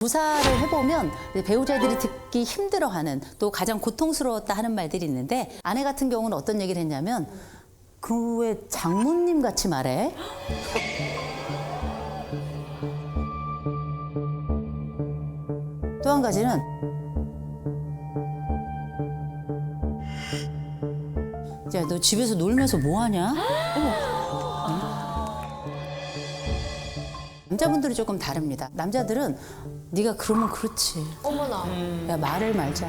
조사를 해보면 배우자들이 듣기 힘들어하는 또 가장 고통스러웠다 하는 말들이 있는데 아내 같은 경우는 어떤 얘기를 했냐면 그 왜 장모님 같이 말해? 또 한 가지는 야, 너 집에서 놀면서 뭐 하냐? 남자분들은 조금 다릅니다. 남자들은 네가 그러면 그렇지. 어머나. 야, 말을 말자.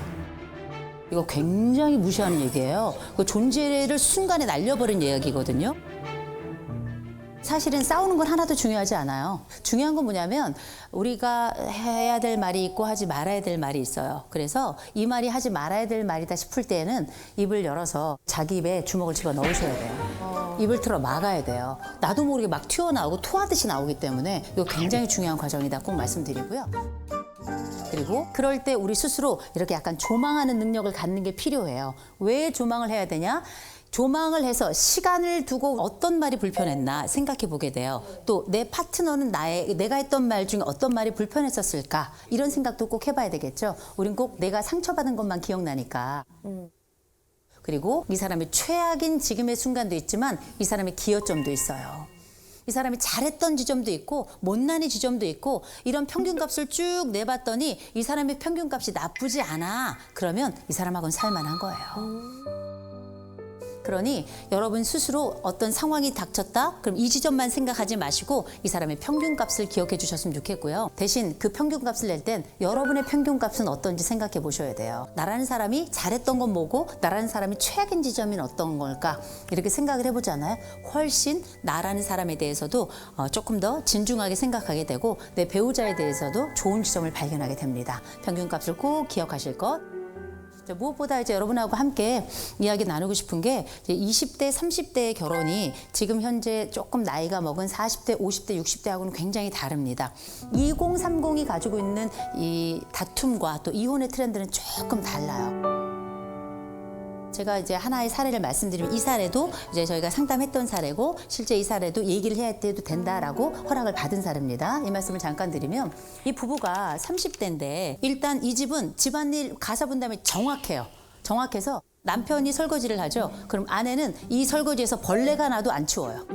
이거 굉장히 무시하는 얘기예요. 그 존재를 순간에 날려버린 이야기거든요. 사실은 싸우는 건 하나도 중요하지 않아요. 중요한 건 뭐냐면 우리가 해야 될 말이 있고 하지 말아야 될 말이 있어요. 그래서 이 말이 하지 말아야 될 말이다 싶을 때는 입을 열어서 자기 입에 주먹을 집어 넣으셔야 돼요. 입을 틀어 막아야 돼요. 나도 모르게 막 튀어나오고 토하듯이 나오기 때문에 이거 굉장히 중요한 과정이다 꼭 말씀드리고요. 그리고 그럴 때 우리 스스로 이렇게 약간 조망하는 능력을 갖는 게 필요해요. 왜 조망을 해야 되냐? 조망을 해서 시간을 두고 어떤 말이 불편했나 생각해 보게 돼요. 또 내 파트너는 내가 했던 말 중에 어떤 말이 불편했었을까? 이런 생각도 꼭 해봐야 되겠죠. 우린 꼭 내가 상처받은 것만 기억나니까. 그리고 이 사람의 최악인 지금의 순간도 있지만 이 사람의 기여점도 있어요. 이 사람이 잘했던 지점도 있고 못난이 지점도 있고 이런 평균값을 쭉 내봤더니 이 사람의 평균값이 나쁘지 않아. 그러면 이 사람하고는 살만한 거예요. 그러니 여러분 스스로 어떤 상황이 닥쳤다? 그럼 이 지점만 생각하지 마시고 이 사람의 평균값을 기억해 주셨으면 좋겠고요. 대신 그 평균값을 낼 땐 여러분의 평균값은 어떤지 생각해 보셔야 돼요. 나라는 사람이 잘했던 건 뭐고 나라는 사람이 최악인 지점인 어떤 걸까? 이렇게 생각을 해보잖아요. 훨씬 나라는 사람에 대해서도 조금 더 진중하게 생각하게 되고 내 배우자에 대해서도 좋은 지점을 발견하게 됩니다. 평균값을 꼭 기억하실 것. 무엇보다 이제 여러분하고 함께 이야기 나누고 싶은 게 이제 20대, 30대의 결혼이 지금 현재 조금 나이가 먹은 40대, 50대, 60대하고는 굉장히 다릅니다. 2030이 가지고 있는 이 다툼과 또 이혼의 트렌드는 조금 달라요. 제가 이제 하나의 사례를 말씀드리면 이 사례도 이제 저희가 상담했던 사례고 실제 이 사례도 얘기를 해야 해도 된다라고 허락을 받은 사례입니다. 이 말씀을 잠깐 드리면 이 부부가 30대인데 일단 이 집은 집안일 가사 분담이 정확해요. 정확해서 남편이 설거지를 하죠. 그럼 아내는 이 설거지에서 벌레가 나도 안 치워요.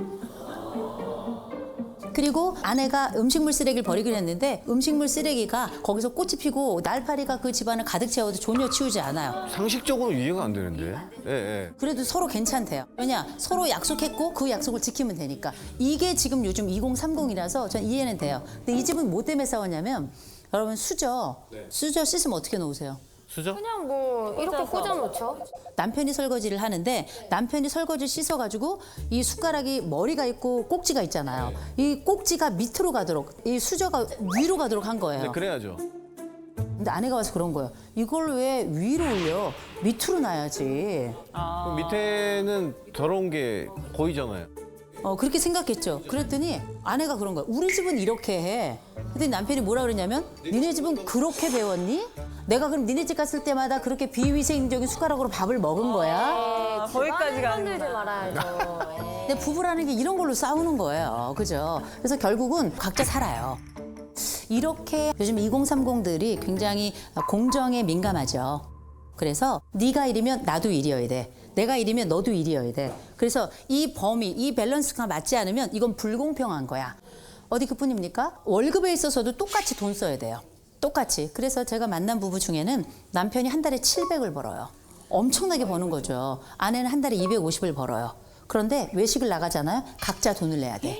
그리고 아내가 음식물 쓰레기를 버리기로 했는데 음식물 쓰레기가 거기서 꽃이 피고 날파리가 그 집안을 가득 채워도 전혀 치우지 않아요. 상식적으로 이해가 안 되는데. 예, 예. 그래도 서로 괜찮대요. 왜냐? 서로 약속했고 그 약속을 지키면 되니까. 이게 지금 요즘 2030이라서 전 이해는 돼요. 근데 이 집은 뭐 때문에 싸웠냐면 여러분 수저 씻으면 어떻게 놓으세요? 수저? 그냥 뭐 이렇게 꽂아놓죠. 남편이 설거지를 하는데 남편이 설거지를 씻어가지고 이 숟가락이 머리가 있고 꼭지가 있잖아요. 이 꼭지가 밑으로 가도록 이 수저가 위로 가도록 한 거예요. 네, 그래야죠. 근데 아내가 와서 그런 거예요. 이걸 왜 위로 올려? 밑으로 놔야지. 그럼 밑에는 더러운 게 보이잖아요. 그렇게 생각했죠. 그랬더니 아내가 그런 거야. 우리 집은 이렇게 해. 근데 남편이 뭐라 그러냐면 니네 집은 그렇게 배웠니? 내가 그럼 니네 집 갔을 때마다 그렇게 비위생적인 숟가락으로 밥을 먹은 거야? 거기까지 만들지 말아야죠. 근데 부부라는 게 이런 걸로 싸우는 거예요. 그죠? 그래서 결국은 각자 살아요. 이렇게 요즘 2030들이 굉장히 공정에 민감하죠. 그래서 네가 이리면 나도 이리여야 돼. 내가 이리면 너도 이리여야 돼. 그래서 이 범위, 이 밸런스가 맞지 않으면 이건 불공평한 거야. 어디 그뿐입니까? 월급에 있어서도 똑같이 돈 써야 돼요. 똑같이. 그래서 제가 만난 부부 중에는 남편이 한 달에 700을 벌어요. 엄청나게 버는 거죠. 아내는 한 달에 250을 벌어요. 그런데 외식을 나가잖아요. 각자 돈을 내야 돼.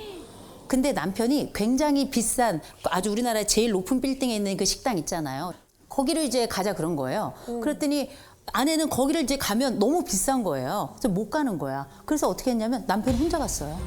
근데 남편이 굉장히 비싼 아주 우리나라의 제일 높은 빌딩에 있는 그 식당 있잖아요. 거기를 이제 가자 그런 거예요. 그랬더니 아내는 거기를 이제 가면 너무 비싼 거예요. 그래서 못 가는 거야. 그래서 어떻게 했냐면 남편이 혼자 갔어요.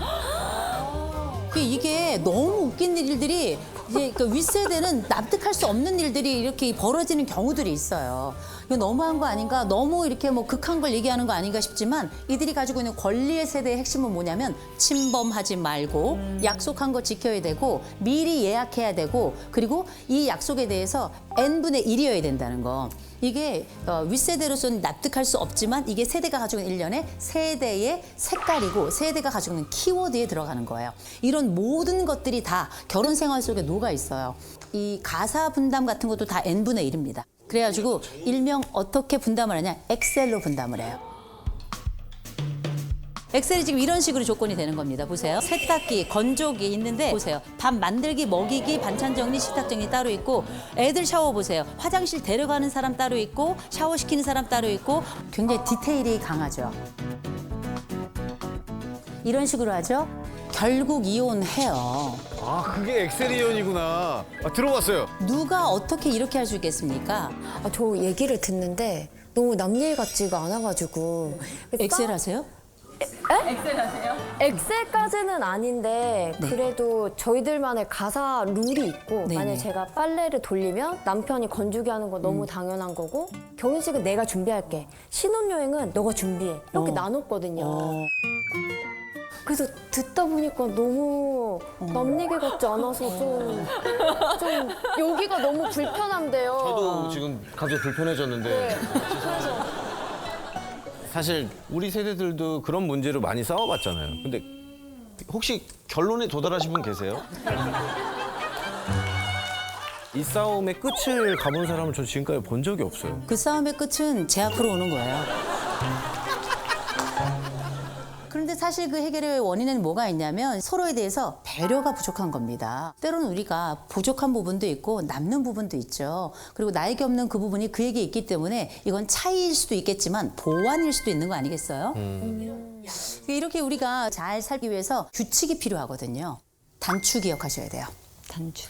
이게 너무 웃긴 일들이 이제 그 윗세대는 납득할 수 없는 일들이 이렇게 벌어지는 경우들이 있어요. 이거 너무한 거 아닌가? 너무 이렇게 뭐 극한 걸 얘기하는 거 아닌가 싶지만 이들이 가지고 있는 권리의 세대의 핵심은 뭐냐면 침범하지 말고 약속한 거 지켜야 되고 미리 예약해야 되고 그리고 이 약속에 대해서 n분의 1이어야 된다는 거. 이게 윗세대로서는 납득할 수 없지만 이게 세대가 가지고 있는 일련의 세대의 색깔이고 세대가 가지고 있는 키워드에 들어가는 거예요. 이런 모든 것들이 다 결혼 생활 속에 녹아 있어요. 이 가사 분담 같은 것도 다 n분의 1입니다. 그래가지고 일명 어떻게 분담을 하냐? 엑셀로 분담을 해요. 엑셀이 지금 이런 식으로 조건이 되는 겁니다. 보세요. 세탁기, 건조기 있는데 보세요. 밥 만들기, 먹이기, 반찬 정리, 식탁 정리 따로 있고 애들 샤워 보세요. 화장실 데려가는 사람 따로 있고 샤워시키는 사람 따로 있고 굉장히 디테일이 강하죠. 이런 식으로 하죠. 결국 이혼해요. 아, 그게 엑셀이온이구나. 아, 들어봤어요. 누가 어떻게 이렇게 할 수 있겠습니까? 아, 저 얘기를 듣는데 너무 남 얘기 같지가 않아가지고. 엑셀 하세요? 엑셀까지는 아닌데 그래도 저희들만의 가사 룰이 있고 네네. 만약에 제가 빨래를 돌리면 남편이 건조기 하는 거 너무 당연한 거고 결혼식은 내가 준비할게. 신혼여행은 너가 준비해. 이렇게 나눴거든요. 그래서 듣다 보니까 너무 남 얘기 같지 않아서 좀 여기가 너무 불편한데요. 저도 지금 갑자기 불편해졌는데 사실 우리 세대들도 그런 문제로 많이 싸워봤잖아요. 근데 혹시 결론에 도달하신 분 계세요? 이 싸움의 끝을 가본 사람은 저 지금까지 본 적이 없어요. 그 싸움의 끝은 제 앞으로 오는 거예요. 그런데 사실 그 해결의 원인은 뭐가 있냐면 서로에 대해서 배려가 부족한 겁니다. 때로는 우리가 부족한 부분도 있고 남는 부분도 있죠. 그리고 나에게 없는 그 부분이 그에게 있기 때문에 이건 차이일 수도 있겠지만 보완일 수도 있는 거 아니겠어요? 이렇게 우리가 잘 살기 위해서 규칙이 필요하거든요. 단추 기억하셔야 돼요. 단추.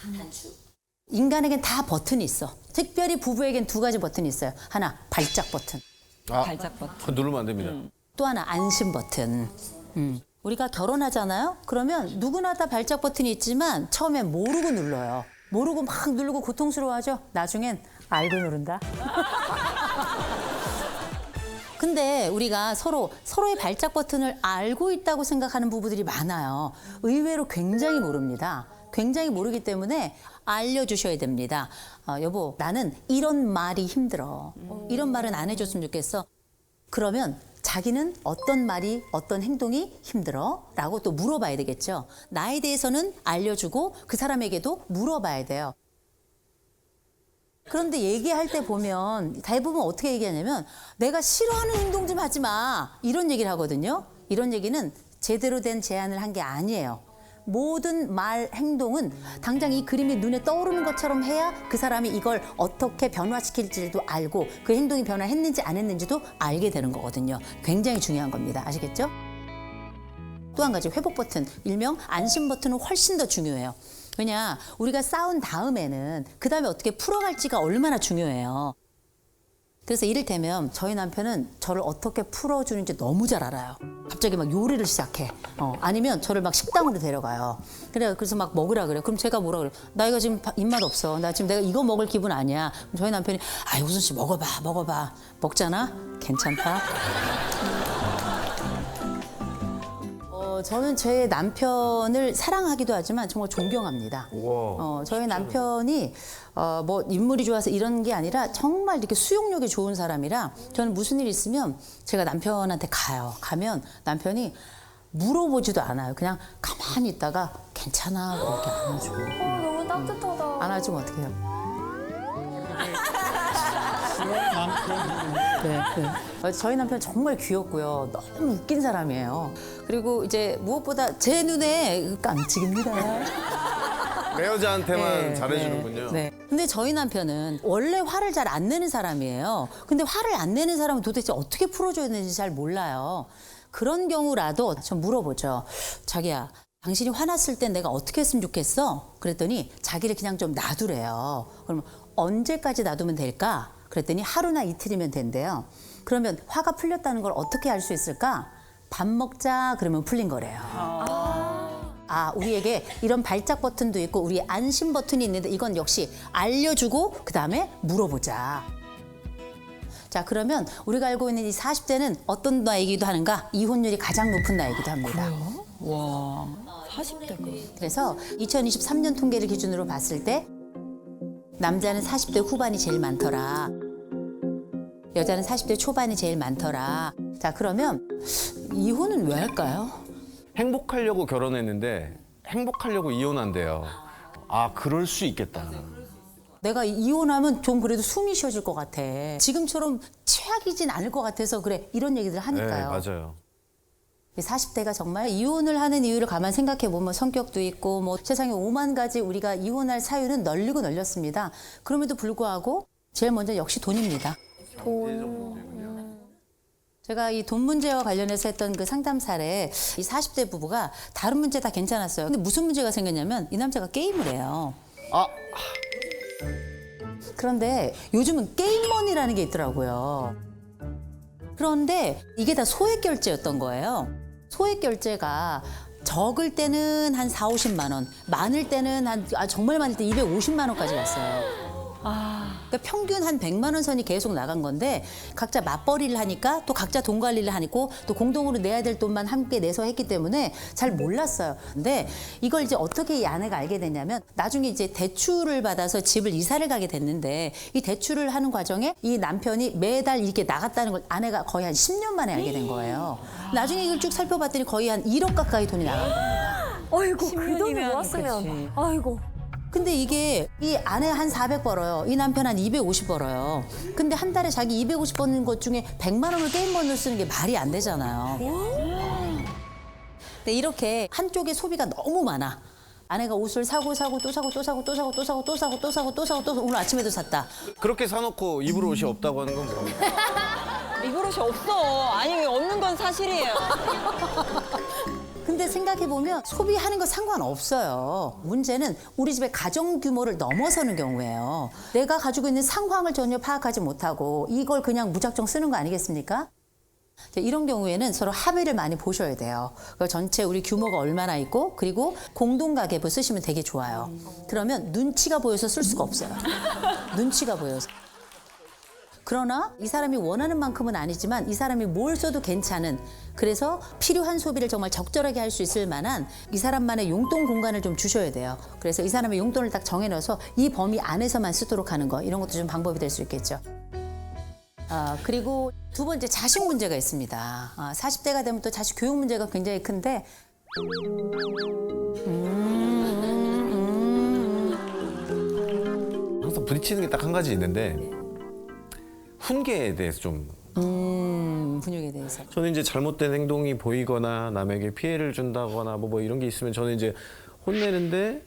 인간에겐 다 버튼이 있어. 특별히 부부에겐 두 가지 버튼이 있어요. 하나, 발작 버튼. 발작 버튼. 그거 누르면 안 됩니다. 또 하나 안심 버튼. 우리가 결혼하잖아요. 그러면 누구나 다 발작 버튼이 있지만 처음엔 모르고 눌러요. 모르고 막 누르고 고통스러워하죠. 나중엔 알고 누른다. 근데 우리가 서로의 발작 버튼을 알고 있다고 생각하는 부부들이 많아요. 의외로 굉장히 모릅니다. 굉장히 모르기 때문에 알려주셔야 됩니다. 여보, 나는 이런 말이 힘들어. 이런 말은 안 해줬으면 좋겠어. 그러면 자기는 어떤 말이 어떤 행동이 힘들어? 라고 또 물어봐야 되겠죠. 나에 대해서는 알려주고 그 사람에게도 물어봐야 돼요. 그런데 얘기할 때 보면 대부분 어떻게 얘기하냐면 내가 싫어하는 행동 좀 하지 마. 이런 얘기를 하거든요. 이런 얘기는 제대로 된 제안을 한 게 아니에요. 모든 말, 행동은 당장 이 그림이 눈에 떠오르는 것처럼 해야 그 사람이 이걸 어떻게 변화시킬지도 알고 그 행동이 변화했는지 안 했는지도 알게 되는 거거든요. 굉장히 중요한 겁니다. 아시겠죠? 또 한 가지 회복 버튼, 일명 안심 버튼은 훨씬 더 중요해요. 왜냐, 우리가 싸운 다음에는 그 다음에 어떻게 풀어갈지가 얼마나 중요해요. 그래서 이를테면 저희 남편은 저를 어떻게 풀어주는지 너무 잘 알아요. 갑자기 막 요리를 시작해. 아니면 저를 막 식당으로 데려가요. 그래서 막 먹으라 그래요. 그럼 제가 뭐라 그래요? 나 이거 지금 입맛 없어. 나 지금 내가 이거 먹을 기분 아니야. 그럼 저희 남편이 우순 씨 먹어봐. 먹잖아? 괜찮다. 저는 제 남편을 사랑하기도 하지만 정말 존경합니다. 저희 남편이 뭐 인물이 좋아서 이런 게 아니라 정말 이렇게 수용력이 좋은 사람이라 저는 무슨 일 있으면 제가 남편한테 가요. 가면 남편이 물어보지도 않아요. 그냥 가만히 있다가 괜찮아 이렇게 안아주고. 너무 따뜻하다. 안아주면 어떻게 해요? 네. 저희 남편 정말 귀엽고요. 너무 웃긴 사람이에요. 그리고 이제 무엇보다 제 눈에 깜찍입니다. 내 여자한테만 네, 잘해주는군요. 네. 근데 저희 남편은 원래 화를 잘 안 내는 사람이에요. 근데 화를 안 내는 사람은 도대체 어떻게 풀어줘야 되는지 잘 몰라요. 그런 경우라도 전 물어보죠. 자기야, 당신이 화났을 땐 내가 어떻게 했으면 좋겠어? 그랬더니 자기를 그냥 좀 놔두래요. 그러면 언제까지 놔두면 될까? 그랬더니 하루나 이틀이면 된대요. 그러면 화가 풀렸다는 걸 어떻게 알 수 있을까? 밥 먹자 그러면 풀린 거래요. 우리에게 이런 발작 버튼도 있고 우리 안심 버튼이 있는데 이건 역시 알려주고 그다음에 물어보자. 자, 그러면 우리가 알고 있는 이 40대는 어떤 나이이기도 하는가? 이혼율이 가장 높은 나이이기도 합니다. 와, 40대가. 그래서 2023년 통계를 기준으로 봤을 때 남자는 40대 후반이 제일 많더라. 여자는 40대 초반이 제일 많더라. 자, 그러면 이혼은 왜 할까요? 행복하려고 결혼했는데 행복하려고 이혼한대요. 아, 그럴 수 있겠다. 내가 이혼하면 좀 그래도 숨이 쉬어질 것 같아. 지금처럼 최악이진 않을 것 같아서 그래. 이런 얘기들 네, 하니까요. 맞아요. 40대가 정말 이혼을 하는 이유를 가만 생각해 보면 성격도 있고 뭐 세상에 5만 가지 우리가 이혼할 사유는 널리고 널렸습니다. 그럼에도 불구하고 제일 먼저 역시 돈입니다. 제가 이 돈 문제와 관련해서 했던 그 상담 사례 이 40대 부부가 다른 문제 다 괜찮았어요. 근데 무슨 문제가 생겼냐면 이 남자가 게임을 해요. 아, 그런데 요즘은 게임머니라는 게 있더라고요. 그런데 이게 다 소액 결제였던 거예요. 소액 결제가 적을 때는 한 4, 50만 원, 많을 때는 정말 많을 때 250만 원까지 갔어요. 그러니까 평균 한 100만 원 선이 계속 나간 건데 각자 맞벌이를 하니까 또 각자 돈 관리를 하니까 또 공동으로 내야 될 돈만 함께 내서 했기 때문에 잘 몰랐어요. 근데 이걸 이제 어떻게 이 아내가 알게 됐냐면 나중에 이제 대출을 받아서 집을 이사를 가게 됐는데 이 대출을 하는 과정에 이 남편이 매달 이렇게 나갔다는 걸 아내가 거의 한 10년 만에 알게 된 거예요. 나중에 이걸 쭉 살펴봤더니 거의 한 1억 가까이 돈이 나간 겁니다. 아이고 그 돈을 모았으면 아이고. 근데 이게 이 아내 한 400 벌어요. 이 남편 한 250 벌어요. 근데 한 달에 자기 250 버는 것 중에 100만 원을 게임머니로 쓰는 게 말이 안 되잖아요. 근데 이렇게 한쪽에 소비가 너무 많아. 아내가 옷을 사고 또 사고 오늘 아침에도 샀다. 그렇게 사놓고 입을 옷이 없다고 하는 건 뭡니까? 이버릇이 없어. 아니 없는 건 사실이에요. 근데 생각해보면 소비하는 거 상관없어요. 문제는 우리 집의 가정 규모를 넘어서는 경우예요. 내가 가지고 있는 상황을 전혀 파악하지 못하고 이걸 그냥 무작정 쓰는 거 아니겠습니까? 이런 경우에는 서로 합의를 많이 보셔야 돼요. 전체 우리 규모가 얼마나 있고 그리고 공동가계부 쓰시면 되게 좋아요. 그러면 눈치가 보여서 쓸 수가 없어요. 눈치가 보여서. 그러나 이 사람이 원하는 만큼은 아니지만 이 사람이 뭘 써도 괜찮은 그래서 필요한 소비를 정말 적절하게 할 수 있을 만한 이 사람만의 용돈 공간을 좀 주셔야 돼요. 그래서 이 사람의 용돈을 딱 정해놔서 이 범위 안에서만 쓰도록 하는 거 이런 것도 좀 방법이 될 수 있겠죠. 그리고 두 번째 자식 문제가 있습니다. 40대가 되면 또 자식 교육 문제가 굉장히 큰데 항상 부딪히는 게 딱 한 가지 있는데 훈계에 대해서 좀 분육에 대해서. 저는 이제 잘못된 행동이 보이거나 남에게 피해를 준다거나 뭐 이런 게 있으면 저는 이제 혼내는데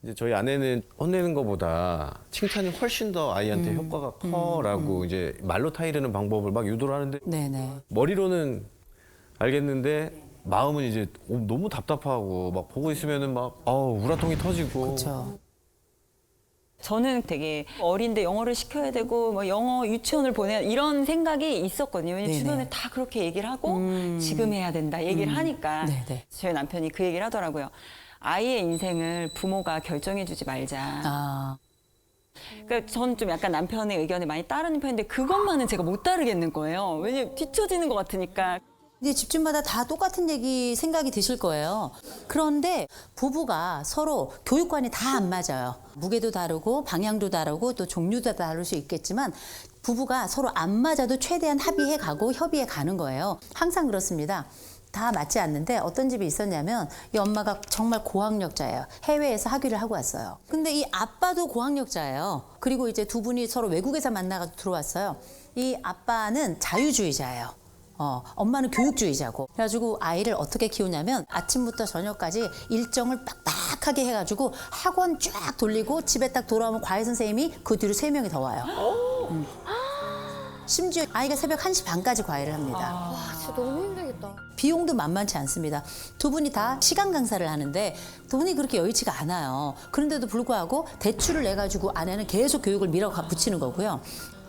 이제 저희 아내는 혼내는 것보다 칭찬이 훨씬 더 아이한테 효과가 커라고 이제 말로 타이르는 방법을 막 유도를 하는데 네네. 머리로는 알겠는데 마음은 이제 너무 답답하고 막 보고 있으면은 막 우라통이 터지고. 그렇죠. 저는 되게 어린데 영어를 시켜야 되고 뭐 영어 유치원을 보내야 이런 생각이 있었거든요. 왜냐면 네네. 주변에 다 그렇게 얘기를 하고 지금 해야 된다 얘기를 하니까 네네. 저희 남편이 그 얘기를 하더라고요. 아이의 인생을 부모가 결정해주지 말자. 그러니까 저는 좀 약간 남편의 의견에 많이 따르는 편인데 그것만은 제가 못 따르겠는 거예요. 왜냐면 뒤처지는 것 같으니까. 이제 집집마다 다 똑같은 얘기 생각이 드실 거예요. 그런데 부부가 서로 교육관이 다 안 맞아요. 무게도 다르고 방향도 다르고 또 종류도 다를 수 있겠지만 부부가 서로 안 맞아도 최대한 합의해 가고 협의해 가는 거예요. 항상 그렇습니다. 다 맞지 않는데 어떤 집이 있었냐면 이 엄마가 정말 고학력자예요. 해외에서 학위를 하고 왔어요. 근데 이 아빠도 고학력자예요. 그리고 이제 두 분이 서로 외국에서 만나서 들어왔어요. 이 아빠는 자유주의자예요. 엄마는 교육주의자고. 그래가지고 아이를 어떻게 키우냐면 아침부터 저녁까지 일정을 빡빡하게 해가지고 학원 쫙 돌리고 집에 딱 돌아오면 과외 선생님이 그 뒤로 3명이 더 와요. 심지어 아이가 새벽 1시 반까지 과외를 합니다. 진짜 너무 힘들겠다. 비용도 만만치 않습니다. 두 분이 다 시간 강사를 하는데 돈이 그렇게 여의치가 않아요. 그런데도 불구하고 대출을 내가지고 아내는 계속 교육을 밀어붙이는 거고요.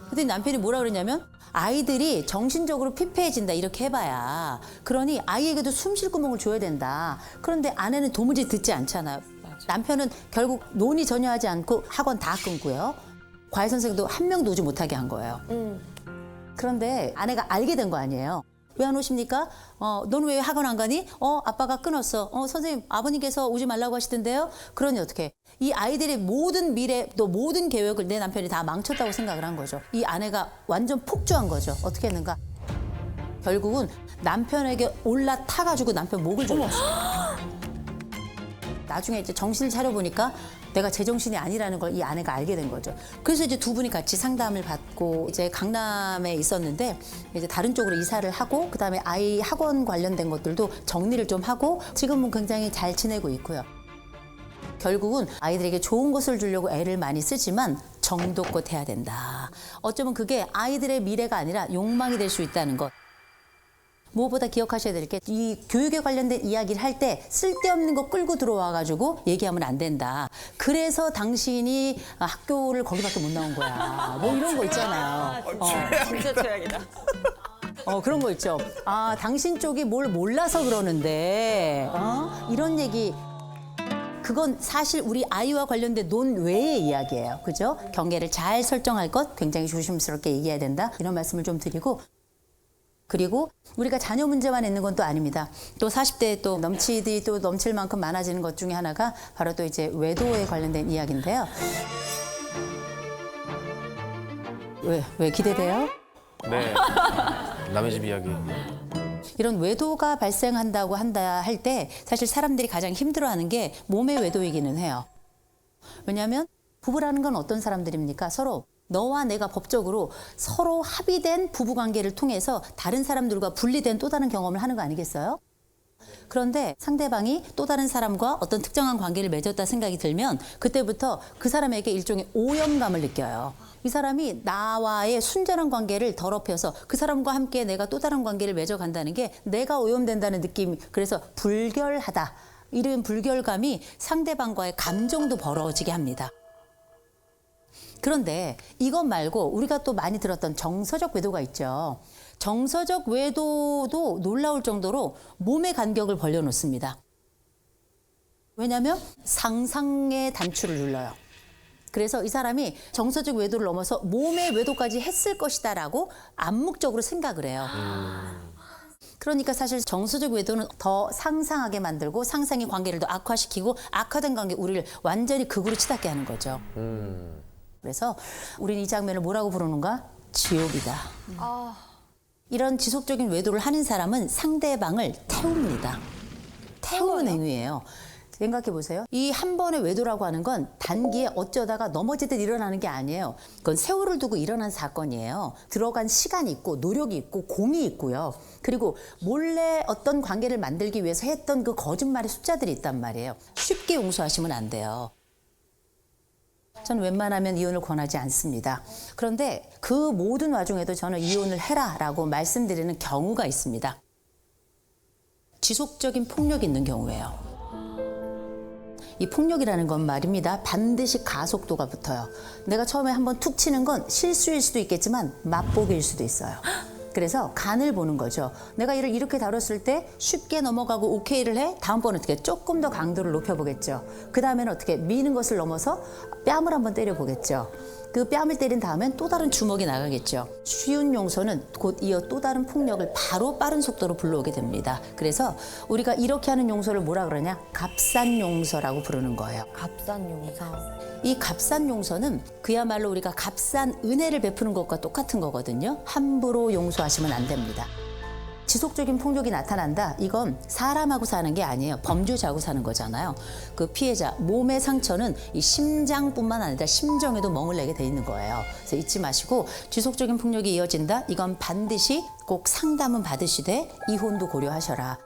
그랬더니 남편이 뭐라 그러냐면 아이들이 정신적으로 피폐해진다 이렇게 해봐야 그러니 아이에게도 숨 쉴 구멍을 줘야 된다. 그런데 아내는 도무지 듣지 않잖아요. 남편은 결국 논의 전혀 하지 않고 학원 다 끊고요. 과외 선생도 한 명도 오지 못하게 한 거예요. 그런데 아내가 알게 된 거 아니에요. 왜 안 오십니까? 너는 왜 학원 안 가니? 아빠가 끊었어. 선생님, 아버님께서 오지 말라고 하시던데요? 그러니 어떻게? 이 아이들의 모든 미래, 또 모든 계획을 내 남편이 다 망쳤다고 생각을 한 거죠. 이 아내가 완전 폭주한 거죠. 어떻게 했는가? 결국은 남편에게 올라타가지고 남편 목을 졸랐어요. 나중에 이제 정신을 차려보니까 내가 제정신이 아니라는 걸 이 아내가 알게 된 거죠. 그래서 이제 두 분이 같이 상담을 받고 이제 강남에 있었는데 이제 다른 쪽으로 이사를 하고 그다음에 아이 학원 관련된 것들도 정리를 좀 하고 지금은 굉장히 잘 지내고 있고요. 결국은 아이들에게 좋은 것을 주려고 애를 많이 쓰지만 정도껏 해야 된다. 어쩌면 그게 아이들의 미래가 아니라 욕망이 될 수 있다는 것. 무엇보다 기억하셔야 될 게 이 교육에 관련된 이야기를 할 때 쓸데없는 거 끌고 들어와가지고 얘기하면 안 된다. 그래서 당신이 학교를 거기밖에 못 나온 거야. 뭐 이런 거 있잖아요. 진짜 최악이다. 그런 거 있죠. 아, 당신 쪽이 뭘 몰라서 그러는데 이런 얘기. 그건 사실 우리 아이와 관련된 논외의 이야기예요. 그죠? 경계를 잘 설정할 것 굉장히 조심스럽게 얘기해야 된다. 이런 말씀을 좀 드리고 그리고 우리가 자녀 문제만 있는 건 또 아닙니다. 또 40대에 또 넘치디 또 넘칠 만큼 많아지는 것 중에 하나가 바로 또 이제 외도에 관련된 이야기인데요. 왜 기대돼요? 네. 남의 집 이야기. 이런 외도가 발생한다고 한다 할 때 사실 사람들이 가장 힘들어하는 게 몸의 외도이기는 해요. 왜냐하면 부부라는 건 어떤 사람들입니까? 서로 너와 내가 법적으로 서로 합의된 부부관계를 통해서 다른 사람들과 분리된 또 다른 경험을 하는 거 아니겠어요? 그런데 상대방이 또 다른 사람과 어떤 특정한 관계를 맺었다 생각이 들면 그때부터 그 사람에게 일종의 오염감을 느껴요. 이 사람이 나와의 순전한 관계를 더럽혀서 그 사람과 함께 내가 또 다른 관계를 맺어간다는 게 내가 오염된다는 느낌. 그래서 불결하다. 이런 불결감이 상대방과의 감정도 벌어지게 합니다. 그런데 이것 말고 우리가 또 많이 들었던 정서적 외도가 있죠. 정서적 외도도 놀라울 정도로 몸의 간격을 벌려놓습니다. 왜냐하면 상상의 단추를 눌러요. 그래서 이 사람이 정서적 외도를 넘어서 몸의 외도까지 했을 것이다라고 암묵적으로 생각을 해요. 그러니까 사실 정서적 외도는 더 상상하게 만들고 상상의 관계를 더 악화시키고 악화된 관계 우리를 완전히 극으로 치닫게 하는 거죠. 그래서 우리는 이 장면을 뭐라고 부르는가? 지옥이다. 이런 지속적인 외도를 하는 사람은 상대방을 태웁니다. 태우는 행위예요. 생각해 보세요. 이 한 번의 외도라고 하는 건 단기에 어쩌다가 넘어지듯 일어나는 게 아니에요. 그건 세월을 두고 일어난 사건이에요. 들어간 시간이 있고 노력이 있고 공이 있고요. 그리고 몰래 어떤 관계를 만들기 위해서 했던 그 거짓말의 숫자들이 있단 말이에요. 쉽게 용서하시면 안 돼요. 저는 웬만하면 이혼을 권하지 않습니다. 그런데 그 모든 와중에도 저는 이혼을 해라라고 말씀드리는 경우가 있습니다. 지속적인 폭력이 있는 경우예요. 이 폭력이라는 건 말입니다. 반드시 가속도가 붙어요. 내가 처음에 한번 툭 치는 건 실수일 수도 있겠지만 맛보기일 수도 있어요. 그래서 간을 보는 거죠. 내가 이를 이렇게 다뤘을 때 쉽게 넘어가고 오케이를 해? 다음번은 어떻게 조금 더 강도를 높여보겠죠. 그 다음에는 어떻게 미는 것을 넘어서 뺨을 한번 때려보겠죠. 그 뺨을 때린 다음엔 또 다른 주먹이 나가겠죠. 쉬운 용서는 곧 이어 또 다른 폭력을 바로 빠른 속도로 불러오게 됩니다. 그래서 우리가 이렇게 하는 용서를 뭐라 그러냐? 값싼 용서라고 부르는 거예요. 값싼 용서. 이 값싼 용서는 그야말로 우리가 값싼 은혜를 베푸는 것과 똑같은 거거든요. 함부로 용서하시면 안 됩니다. 지속적인 폭력이 나타난다. 이건 사람하고 사는 게 아니에요. 범죄자하고 사는 거잖아요. 그 피해자 몸의 상처는 이 심장뿐만 아니라 심정에도 멍을 내게 돼 있는 거예요. 그래서 잊지 마시고 지속적인 폭력이 이어진다. 이건 반드시 꼭 상담은 받으시되 이혼도 고려하셔라.